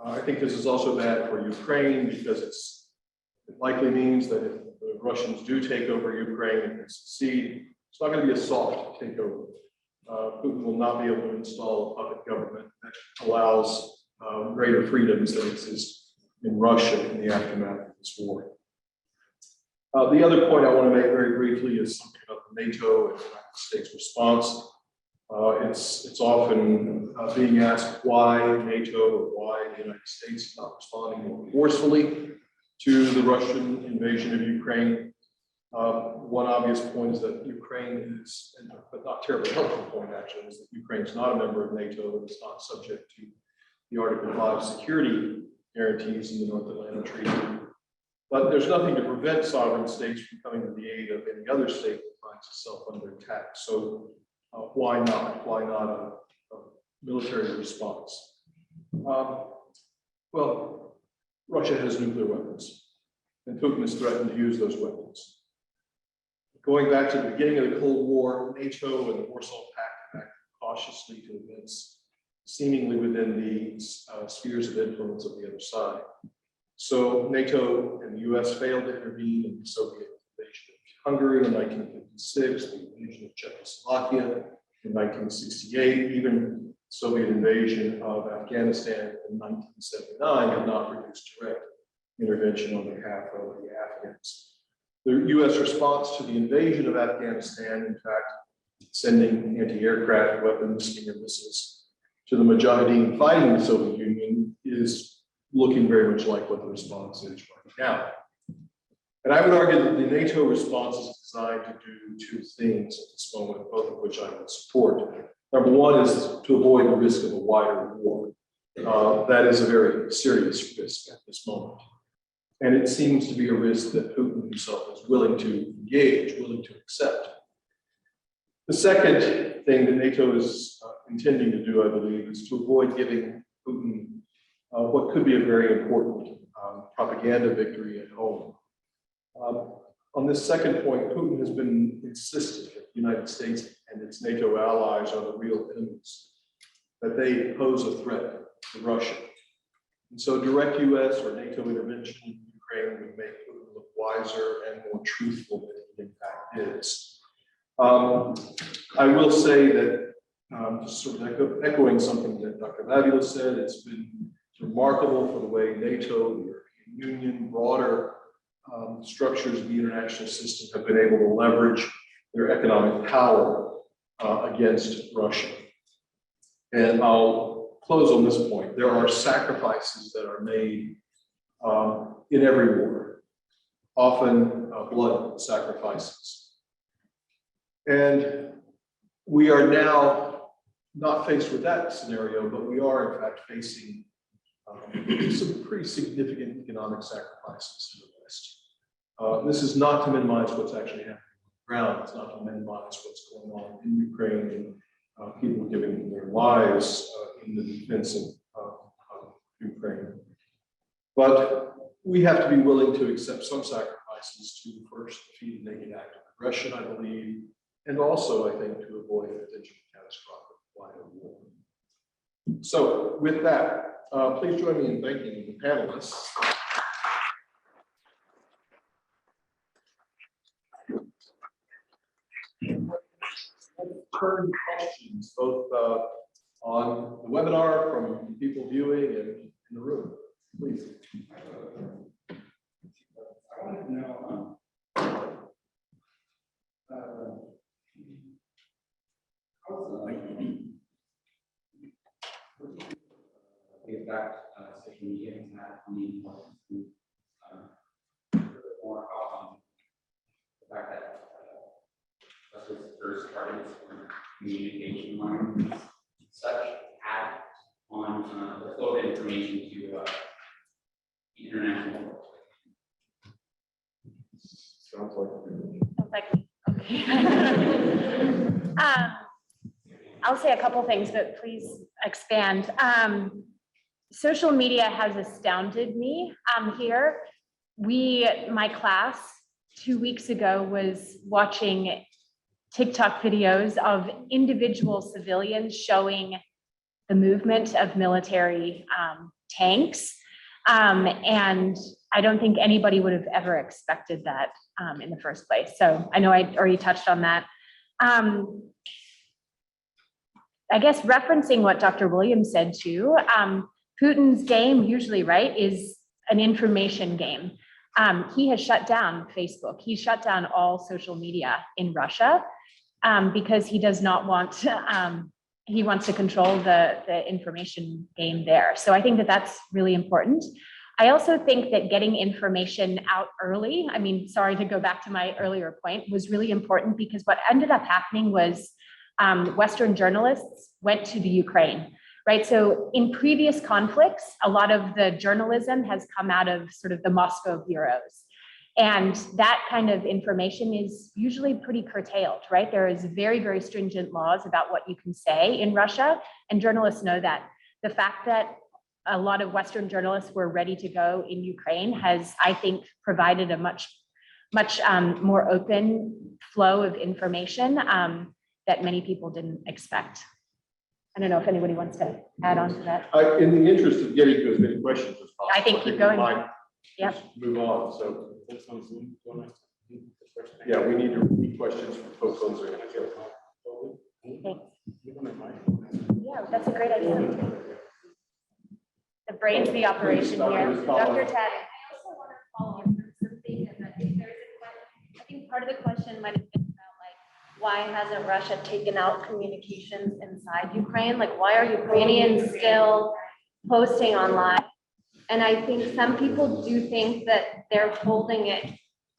I think this is also bad for Ukraine because it likely means that if the Russians do take over Ukraine and succeed, it's not going to be a soft takeover. Putin will not be able to install a puppet government that allows greater freedoms than exist in Russia in the aftermath of this war. The other point I want to make very briefly is something about the NATO and the United States response. It's often being asked why NATO or why the United States is not responding more forcefully to the Russian invasion of Ukraine. One obvious point is that Ukraine is, but not terribly helpful point actually, is that Ukraine is not a member of NATO and is not subject to the Article 5 security guarantees in the North Atlantic Treaty. But there's nothing to prevent sovereign states from coming to the aid of any other state that finds itself under attack. So why not? Why not a military response? Well, Russia has nuclear weapons, and Putin has threatened to use those weapons. Going back to the beginning of the Cold War, NATO and the Warsaw Pact acted cautiously to events seemingly within the spheres of influence of the other side. So NATO and the US failed to intervene in the Soviet invasion of Hungary in 1956, the invasion of Czechoslovakia in 1968, even Soviet invasion of Afghanistan in 1979 did not produce direct intervention on behalf of the Afghans. The US response to the invasion of Afghanistan, in fact, sending anti-aircraft weapons, Stinger missiles, to the Mujahideen fighting the Soviet Union is looking very much like what the response is right now. And I would argue that the NATO response is designed to do two things at this moment, both of which I would support. Number one is to avoid the risk of a wider war. That is a very serious risk at this moment. And it seems to be a risk that Putin himself is willing to engage, willing to accept. The second thing that NATO is intending to do, I believe, is to avoid giving Putin what could be a very important propaganda victory at home. On this second point, Putin has been insistent that the United States and its NATO allies are the real enemies, that they pose a threat to Russia. And so direct US or NATO intervention in Ukraine would make Putin look wiser and more truthful than he in fact is. I will say that, just sort of echoing something that Dr. Vabulas said, it's been remarkable for the way NATO, the European Union, broader structures of the international system have been able to leverage their economic power against Russia. And I'll close on this point. There are sacrifices that are made in every war, often blood sacrifices. And we are now not faced with that scenario, but we are in fact facing some pretty significant economic sacrifices in the West. This is not to minimize what's actually happening on the ground. It's not to minimize what's going on in Ukraine and people giving their lives in the defense of Ukraine. But we have to be willing to accept some sacrifices to first defeat a naked act of aggression, I believe, and also, I think, to avoid a potential catastrophic wider war. So with that, please join me in thanking the panelists. Turn questions both on the webinar from people viewing and in the room. Please. I wanted to know the effect social media has had on the importance or the fact that there's targets for communication lines such had on the flow of information to the international world. Sounds like Okay. I'll say a couple things, but please expand. Social media has astounded me here. My class 2 weeks ago was watching TikTok videos of individual civilians showing the movement of military tanks. And I don't think anybody would have ever expected that in the first place. So I know I already touched on that. I guess referencing what Dr. Williams said too, Putin's game usually, right, is an information game. He has shut down Facebook. He shut down all social media in Russia because he does not want, he wants to control the information game there. So I think that that's really important. I also think that getting information out early, I mean, sorry to go back to my earlier point, was really important because what ended up happening was Western journalists went to the Ukraine, right? So in previous conflicts, a lot of the journalism has come out of sort of the Moscow bureaus. And that kind of information is usually pretty curtailed, right? There is very, very stringent laws about what you can say in Russia, and journalists know that. The fact that a lot of Western journalists were ready to go in Ukraine has, I think, provided a much more open flow of information that many people didn't expect. I don't know if anybody wants to add on to that. In the interest of getting to as many questions as possible, I think keep going. Yep. Move on. So, yeah, we need to repeat questions for folks on Zoom. Thanks. Yeah, that's a great idea. The brains of the operation here. Dr. Taden. I also want to follow up on something, and I think I think part of the question might have been about like, why hasn't Russia taken out communications inside Ukraine? Like, why are Ukrainians still posting online? And I think some people do think that they're holding it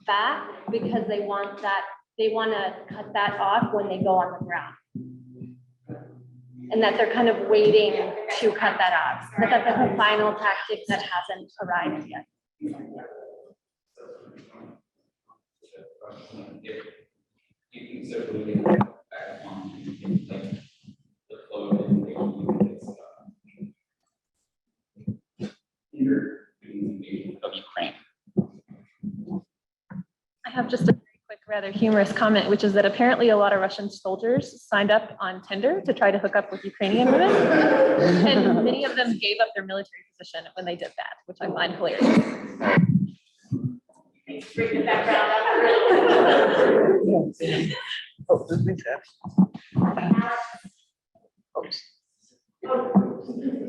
back because they want to cut that off when they go on the ground. And that they're kind of waiting to cut that off, but that that's a final tactic that hasn't arrived yet. If you consider moving back on like the flow of information of Ukraine. I have just a very quick, rather humorous comment, which is that apparently a lot of Russian soldiers signed up on Tinder to try to hook up with Ukrainian women. And many of them gave up their military position when they did that, which I find hilarious. Bring the background Oh, this means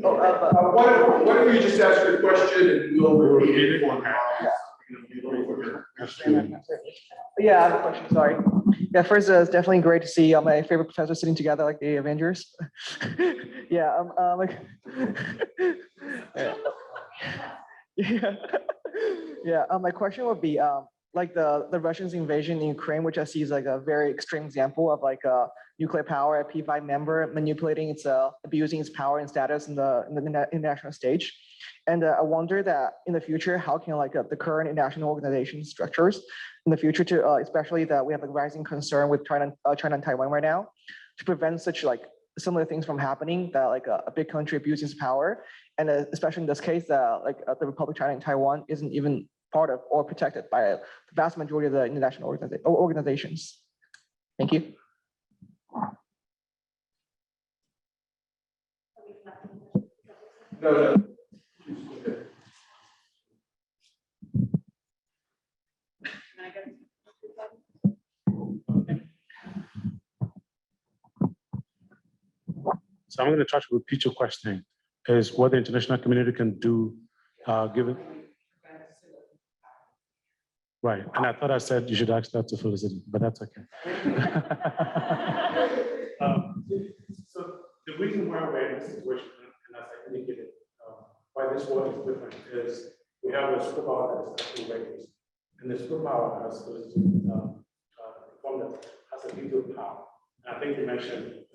Why don't you just ask your question and we'll repeat it one time. Yeah, I have a question, sorry. Yeah, first, it's definitely great to see my favorite professors sitting together like the Avengers. Yeah, like, yeah, yeah. My question would be, like the Russians' invasion in Ukraine, which I see is like a very extreme example of like a nuclear power, a P5 member manipulating its, abusing its power and status in the international stage. And I wonder that in the future, how can like the current international organization structures in the future to, especially that we have a rising concern with China and Taiwan right now, to prevent such like similar things from happening, that like a big country abuses power, and especially in this case, like the Republic of China and Taiwan isn't even part of or protected by the vast majority of the international organizations. Thank you. No. So I'm going to try to repeat your question, is what the international community can do, given. Right, and I thought I said you should ask that to Felicity, but that's okay. So the reason why we're in this situation, and as I indicated, why this war is different is we have a superpower that is actually raised, and the superpower, as Felicity informed us, has a veto power. And I think you mentioned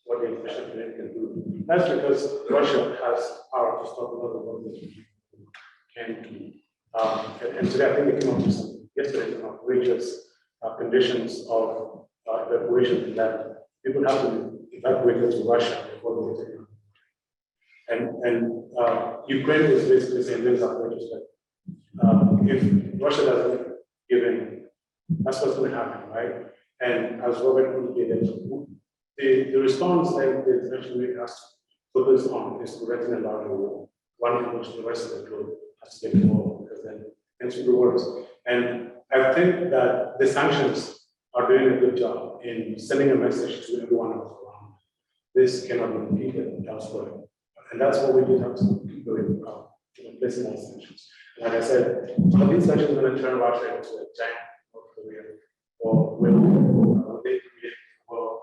what the international community can do. That's because Russia has power to stop a lot of what this can do. And today, I think they came up with some yesterday some outrageous conditions of evacuation that people have to evacuate to Russia before they take them. And Ukraine is basically saying this outrageous that if Russia doesn't give in, that's what's going to happen, right? And as Robert indicated, the response that the international community has to focus on is preventing a larger war, one in which the rest of the globe has to get involved, because then things will be worse. And I think that the sanctions are doing a good job in sending a message to everyone else around. This cannot be repeated elsewhere. And that's what we did have to do in placing those sanctions. Like I said, are these sanctions going to turn Russia into a giant North Korea? Or will they create a world?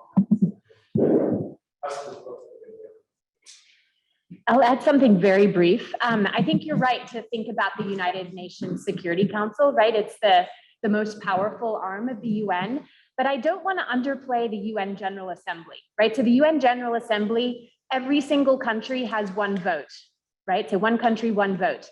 I'll add something very brief. I think you're right to think about the United Nations Security Council, right? It's the most powerful arm of the UN, but I don't want to underplay the UN General Assembly, right? So the UN General Assembly, every single country has one vote, right? So one country, one vote.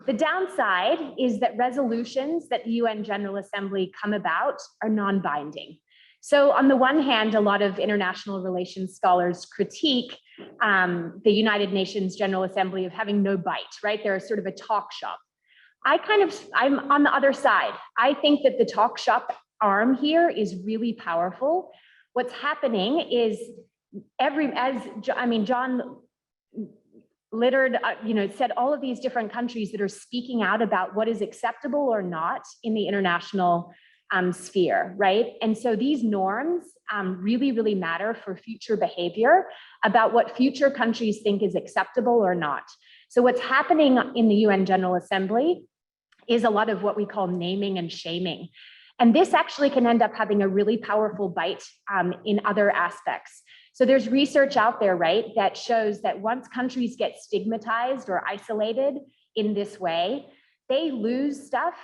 The downside is that resolutions that the UN General Assembly come about are non-binding. So on the one hand, a lot of international relations scholars critique the United Nations General Assembly of having no bite, right? They're sort of a talk shop. I'm on the other side. I think that the talk shop arm here is really powerful. What's happening is John littered, said all of these different countries that are speaking out about what is acceptable or not in the international sphere, right? And so these norms really, really matter for future behavior about what future countries think is acceptable or not. So what's happening in the UN General Assembly is a lot of what we call naming and shaming. And this actually can end up having a really powerful bite in other aspects. So there's research out there, right, that shows that once countries get stigmatized or isolated in this way, they lose stuff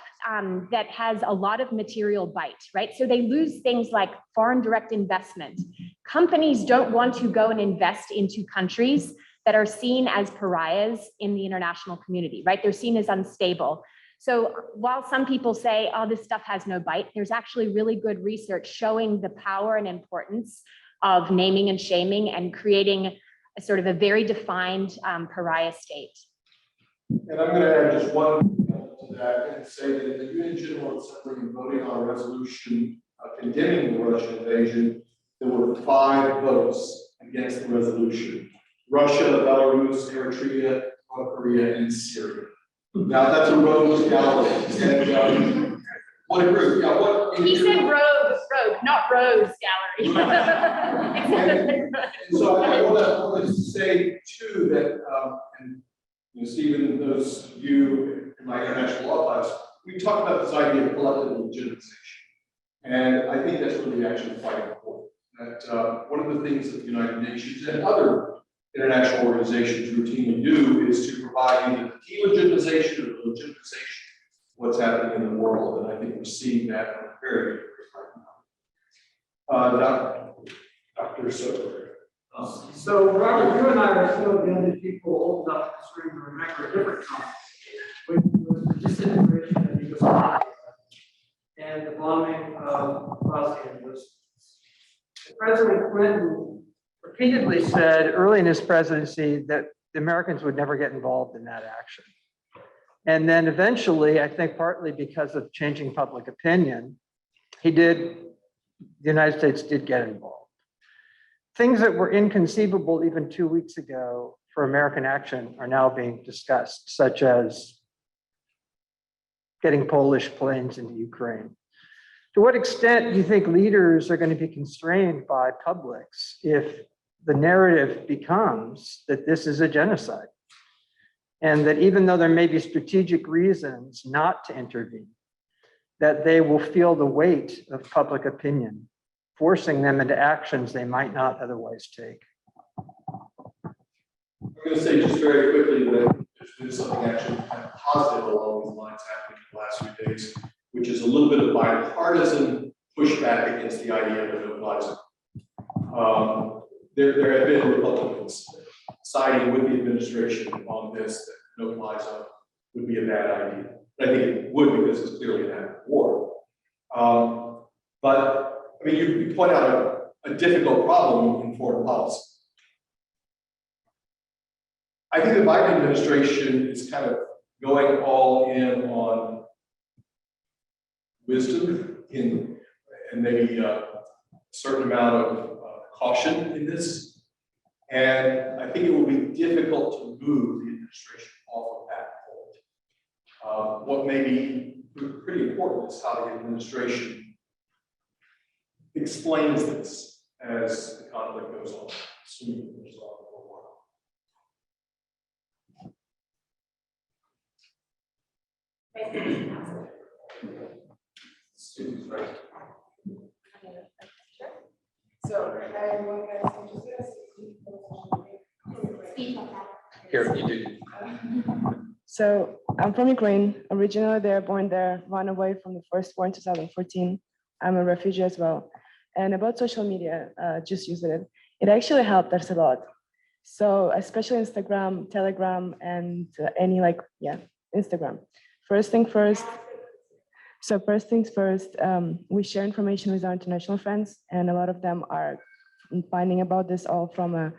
that has a lot of material bite, right? So they lose things like foreign direct investment. Companies don't want to go and invest into countries that are seen as pariahs in the international community, right? They're seen as unstable. So while some people say, oh, this stuff has no bite, there's actually really good research showing the power and importance of naming and shaming and creating a sort of a very defined pariah state. And I'm going to add just one to that and say that the UN General Assembly voting on a resolution condemning the Russian invasion, there were 5 votes against the resolution. Russia, Belarus, Eritrea, North Korea, and Syria. Now that's a rogues gallery. What a group. Yeah, what He said rogue, not rose gallery. and so I want to say too that, and Stephen, those of you in my international law class we talked about this idea of collective legitimization. And I think that's really actually quite important. That one of the things that the United Nations and other international organizations routinely do is to provide either the delegitimization or the legitimization of what's happening in the world. And I think we're seeing that on a very good right now. Dr. Soper. So Robert, you and I are still the only people old enough to sort of remember a different time, which was the disintegration of Yugoslavia and the bombing of Los Angeles. President Clinton repeatedly said early in his presidency that the Americans would never get involved in that action. And then eventually, I think partly because of changing public opinion, the United States did get involved. Things that were inconceivable even 2 weeks ago for American action are now being discussed, such as getting Polish planes into Ukraine. To what extent do you think leaders are going to be constrained by publics if the narrative becomes that this is a genocide? And that even though there may be strategic reasons not to intervene, that they will feel the weight of public opinion, forcing them into actions they might not otherwise take. I'm going to say just very quickly that there's been something actually kind of positive along these lines happening in the last few days, which is a little bit of bipartisan pushback against the idea of a no-fly zone. There have been Republicans siding with the administration on this, that no-fly zone would be a bad idea. But I think it would because it's clearly an act of war. But I mean, you point out a difficult problem in foreign policy. I think the Biden administration is kind of going all in on wisdom and maybe a certain amount of caution in this. And I think it will be difficult to move the administration off of that point. What may be pretty important is how the administration explains this as the conflict goes on, assuming there's a war. Students, right? So I want Here, you do. So I'm from Ukraine, originally there, born there, ran away from the first war in 2014. I'm a refugee as well. And about social media, just using it. It actually helped us a lot. So especially Instagram, Telegram, and Instagram. First things first, we share information with our international friends, and a lot of them are finding about this all from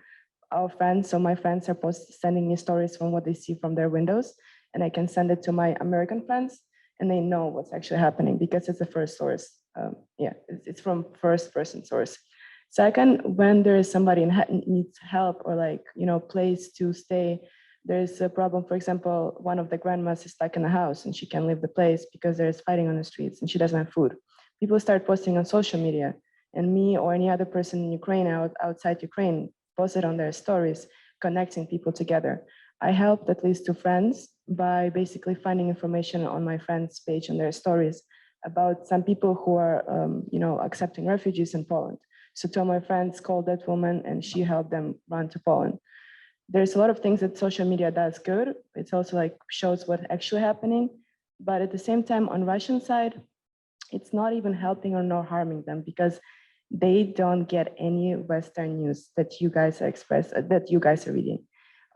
our friends. So my friends are sending me stories from what they see from their windows, and I can send it to my American friends, and they know what's actually happening because it's the first source. It's from first person source. Second, when there is somebody needs help or place to stay, there's a problem. For example, one of the grandmas is stuck in the house and she can't leave the place because there's fighting on the streets and she doesn't have food. People start posting on social media, and me or any other person in Ukraine outside Ukraine posted on their stories, connecting people together. I helped at least 2 friends by basically finding information on my friend's page and their stories about some people who are, accepting refugees in Poland. So 2 of my friends called that woman and she helped them run to Poland. There's a lot of things that social media does good. It's also shows what's actually happening. But at the same time, on Russian side, it's not even helping or not harming them because they don't get any Western news that you guys are reading.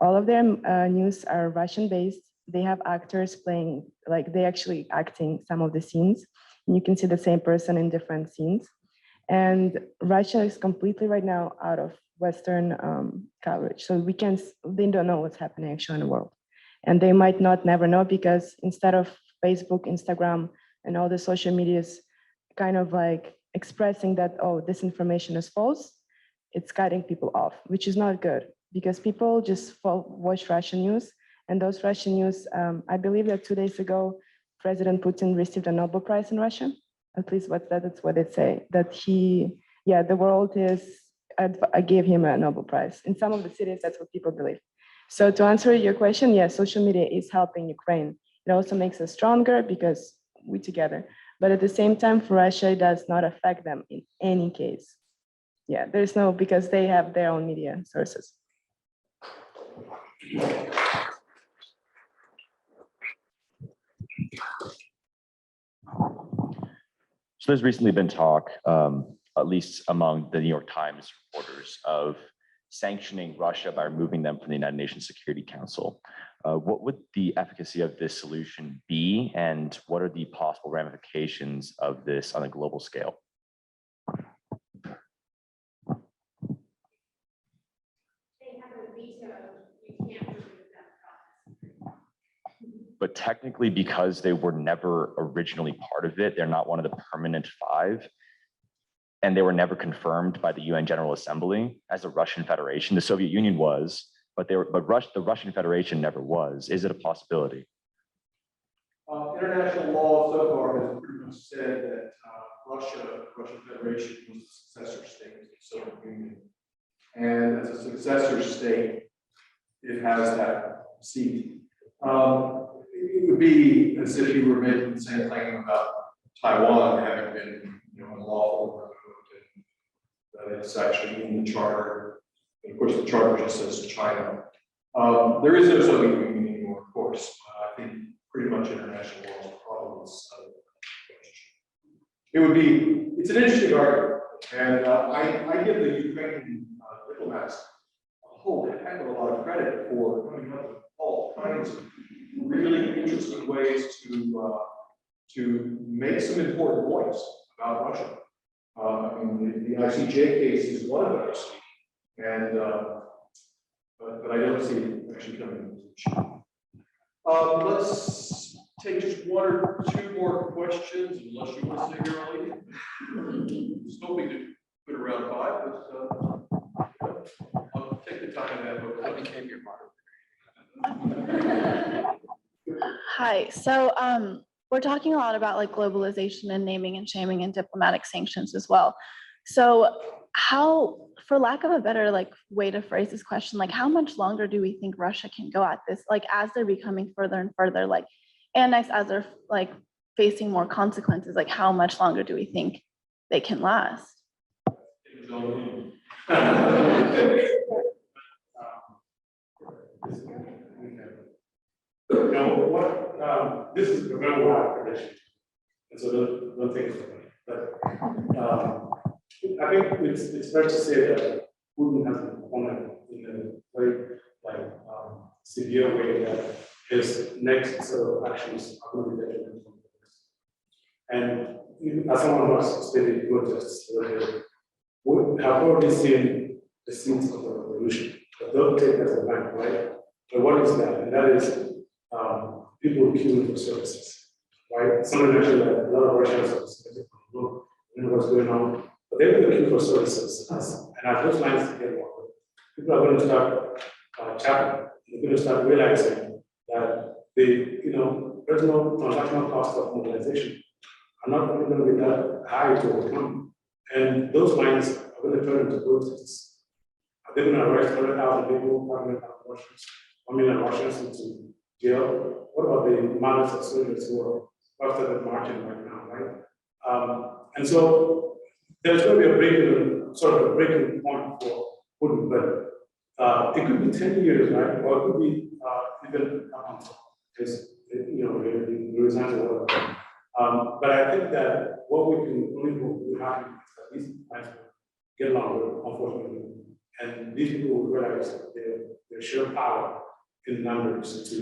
All of their news are Russian based. They have actors playing, they actually acting some of the scenes. And you can see the same person in different scenes. And Russia is completely right now out of Western coverage. So they don't know what's happening actually in the world. And they might never know because instead of Facebook, Instagram, and all the social medias kind of expressing that, oh, this information is false, it's cutting people off, which is not good because people just watch Russian news. And those Russian news, I believe that 2 days ago, President Putin received a Nobel Prize in Russia. At least that's what they say, that the world I gave him a Nobel Prize. In some of the cities, that's what people believe. So to answer your question, yes, social media is helping Ukraine. It also makes us stronger because we together. But at the same time, for Russia, it does not affect them in any case. Yeah, there's no, because they have their own media sources. So there's recently been talk, at least among the New York Times reporters, of sanctioning Russia by removing them from the United Nations Security Council. What would the efficacy of this solution be, and what are the possible ramifications of this on a global scale? But technically, because they were never originally part of it, they're not one of the permanent five, and they were never confirmed by the UN General Assembly as a Russian Federation. The Soviet Union was, but the Russian Federation never was. Is it a possibility? International law so far has pretty much said that the Russian Federation was the successor state of the Soviet Union. And as a successor state, it has that seat. It would be as if you were making the same claim about Taiwan having been, unlawful, and that it's actually in the charter. And of course, the charter just says China. There is no Soviet Union anymore, of course. I think pretty much international law is probably it would be. It's an interesting argument, and I give the Ukrainian diplomats a whole heck of a lot of credit for coming up with all kinds of really interesting ways to make some important points about Russia. I mean, the ICJ case is one of those, and but I don't see it actually coming. Let's take just one or two more questions, unless you want to stay here all evening. Just hoping to put around 5, but I'll take the time and have a. I became your moderator. Hi, so we're talking a lot about like globalization and naming and shaming and diplomatic sanctions as well. So how, for lack of a better like way to phrase this question, like how much longer do we think Russia can go at this? Like as they're becoming further and further, like annexed, as they're like facing more consequences, like how much longer do we think they can last? This is a very wild prediction, and so don't take it from me. But I think it's fair to say that Putin has an opponent in a very severe way that his next set of actions are going to be detrimental from this. And as someone was stated, we have already seen the seeds of the revolution, but don't take that as a bank, right? But what is that? And that is people queuing for services, right? Someone mentioned that a lot of Russians don't know what's going on, but they're going to queue for services. And as those lines get more, people are going to start chatting. They're going to start realizing that there's no transactional cost of mobilization are not going to be that high to overcome. And those lines are going to turn into protests. Are they going to arrest 100,000 people, 100,000 Russians, 1 million Russians into jail? What about the mothers of soldiers who are after the marching right now, right? And so there's going to be a breaking point for Putin, but it could be 10 years, right? Or it could be even a month, because the resigns or whatever. But I think that what we can only hope will happen is that these times will get longer, unfortunately, and these people will realize their sheer power in numbers to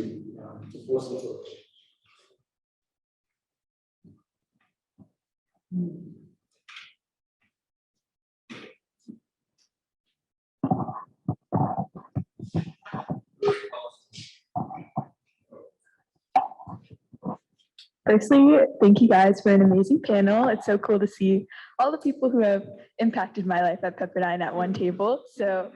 force them to. Firstly, thank you guys for an amazing panel. It's so cool to see all the people who have impacted my life at Pepperdine at one table. So